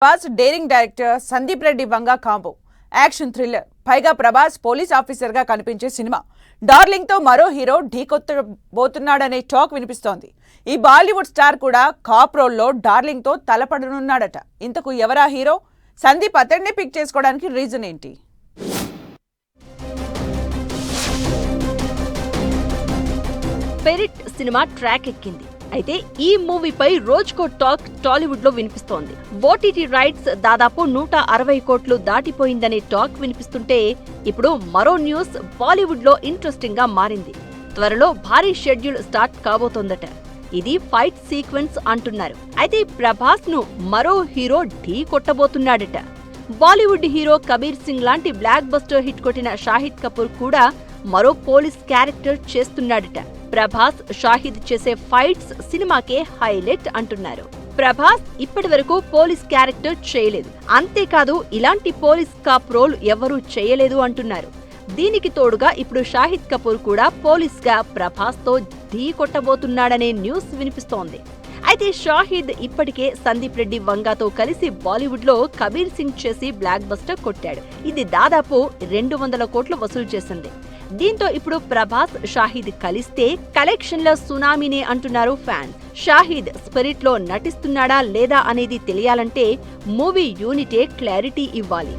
Prabhas daring director Sandeep Reddy Vanga combo action thriller. పైగా Prabhas police officer గా కనిపించే సినిమా. డార్లింగ్ తో మరో హీరో ఢీకొట్టబోతున్నాడనే టాక్ వినిపిస్తోంది. ఈ బాలీవుడ్ స్టార్ కూడా కాప్ రోల్లో డార్లింగ్ తో తలపడనున్నాడట. ఇంతకు ఎవరా హీరో? సందీప్ అతడిని పిక్ చేసుకోవడానికి రీజన్ ఏంటి? స్పిరిట్ సినిమా ట్రాక్ ఎక్కింది. అయితే ఈ మూవీపై రోజుకో టాక్ టాలీవుడ్ లో వినిపిస్తోంది. ఓటీటీ రైట్స్ దాదాపు 160 కోట్లు దాటిపోయిందనే టాక్ వినిపిస్తుంటే ఇప్పుడు మరో న్యూస్ బాలీవుడ్ లో ఇంట్రెస్టింగ్ గా మారింది. త్వరలో భారీ షెడ్యూల్ స్టార్ట్ కాబోతోందట. ఇది ఫైట్ సీక్వెన్స్ అంటున్నారు. అయితే ప్రభాస్ ను మరో హీరో ఢీ కొట్టబోతున్నాడట. బాలీవుడ్ హీరో కబీర్ సింగ్ లాంటి బ్లాక్ బస్టర్ హిట్ కొట్టిన షాహిద్ కపూర్ కూడా మరో పోలీస్ క్యారెక్టర్ చేస్తున్నాడట. ప్రభాస్ షాహిద్ చేసే ఫైట్స్ సినిమాకే హైలైట్ అంటున్నారు. ప్రభాస్ ఇప్పటి వరకు పోలీస్ క్యారెక్టర్ చేయలేదు. అంతేకాదు ఇలాంటి పోలీస్ కాప్ రోల్ ఎవరూ చేయలేదు అంటున్నారు. దీనికి తోడుగా ఇప్పుడు షాహిద్ కపూర్ కూడా పోలీస్ గా ప్రభాస్ తో ఢీ కొట్టబోతున్నాడనే న్యూస్ వినిపిస్తోంది. అయితే షాహిద్ ఇప్పటికే సందీప్ రెడ్డి వంగాతో కలిసి బాలీవుడ్ లో కబీర్ సింగ్ చేసి బ్లాక్ బస్టర్ కొట్టాడు. ఇది దాదాపు 200 కోట్లు వసూలు చేసింది. దీంతో ఇప్పుడు ప్రభాస్ షాహిద్ కలిస్తే కలెక్షన్ల సునామీనే అంటున్నారు ఫ్యాన్స్. షాహిద్ స్పిరిట్ లో నటిస్తున్నాడా లేదా అనేది తెలియాలంటే మూవీ యూనిటే క్లారిటీ ఇవ్వాలి.